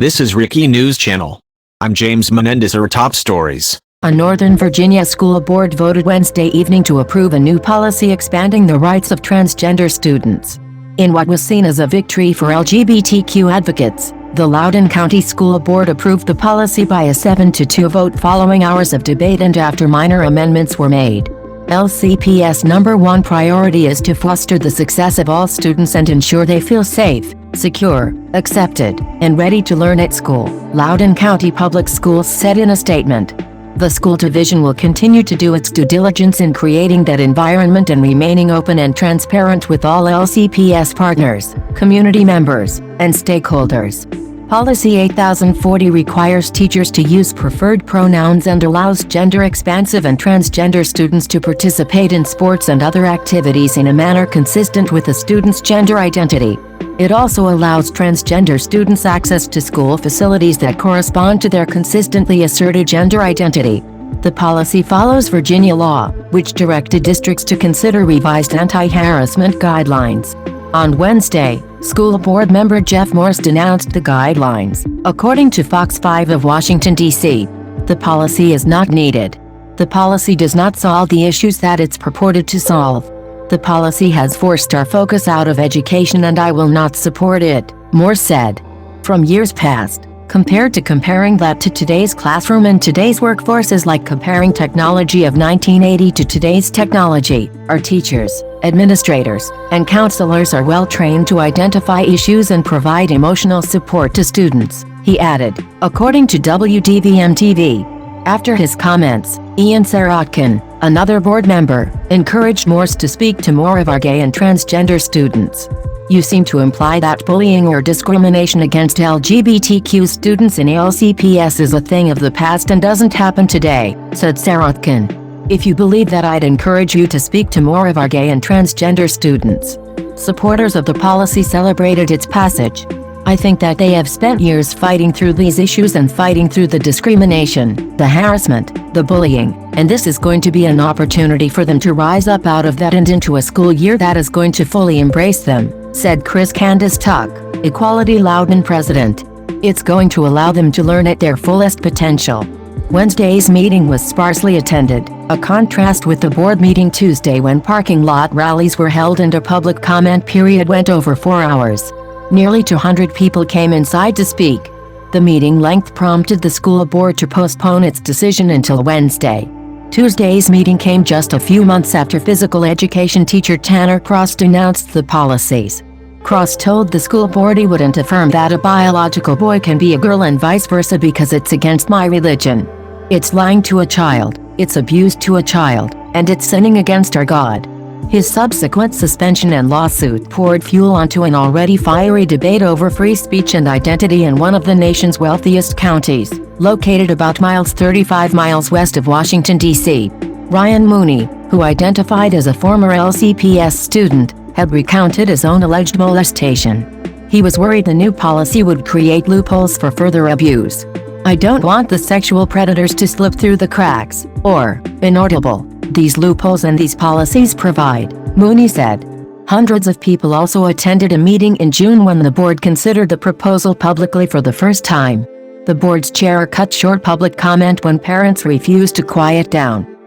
This is Rickie News Channel. I'm James Menendez. Our top stories. A Northern Virginia school board voted Wednesday evening to approve a new policy expanding the rights of transgender students. In what was seen as a victory for LGBTQ advocates, the Loudoun County School Board approved the policy by a 7-2 vote following hours of debate and after minor amendments were made. LCPS number one priority is to foster the success of all students and ensure they feel safe, secure, accepted, and ready to learn at school, Loudoun County Public Schools said in a statement. The school division will continue to do its due diligence in creating that environment and remaining open and transparent with all LCPS partners, community members, and stakeholders. Policy 8040 requires teachers to use preferred pronouns and allows gender-expansive and transgender students to participate in sports and other activities in a manner consistent with the student's gender identity. It also allows transgender students access to school facilities that correspond to their consistently asserted gender identity. The policy follows Virginia law, which directed districts to consider revised anti-harassment guidelines. On Wednesday, school board member Jeff Morse denounced the guidelines. According to Fox 5 of Washington, D.C., the policy is not needed. The policy does not solve the issues that it's purported to solve. The policy has forced our focus out of education and I will not support it, Morse said. From years past, comparing that to today's classroom and today's workforce is like comparing technology of 1980 to today's technology. Our teachers, administrators, and counselors are well trained to identify issues and provide emotional support to students, he added, according to WDVM-TV. After his comments, Ian Sarotkin, another board member, encouraged Morse to speak to more of our gay and transgender students. You seem to imply that bullying or discrimination against LGBTQ students in LCPS is a thing of the past and doesn't happen today, said Sarotkin. If you believe that, I'd encourage you to speak to more of our gay and transgender students. Supporters of the policy celebrated its passage. I think that they have spent years fighting through these issues and fighting through the discrimination, the harassment, the bullying, and this is going to be an opportunity for them to rise up out of that and into a school year that is going to fully embrace them, said Chris Candace Tuck, Equality Loudoun president. It's going to allow them to learn at their fullest potential. Wednesday's meeting was sparsely attended, a contrast with the board meeting Tuesday when parking lot rallies were held and a public comment period went over 4 hours. Nearly 200 people came inside to speak. The meeting length prompted the school board to postpone its decision until Wednesday. Tuesday's meeting came just a few months after physical education teacher Tanner Cross denounced the policies. Cross told the school board he wouldn't affirm that a biological boy can be a girl and vice versa because it's against my religion. It's lying to a child, it's abuse to a child, and it's sinning against our God. His subsequent suspension and lawsuit poured fuel onto an already fiery debate over free speech and identity in one of the nation's wealthiest counties, located about 35 miles west of Washington, D.C. Ryan Mooney, who identified as a former LCPS student, had recounted his own alleged molestation. He was worried the new policy would create loopholes for further abuse. I don't want the sexual predators to slip through the cracks, or, inaudible, these loopholes and these policies provide, Mooney said. Hundreds of people also attended a meeting in June when the board considered the proposal publicly for the first time. The board's chair cut short public comment when parents refused to quiet down.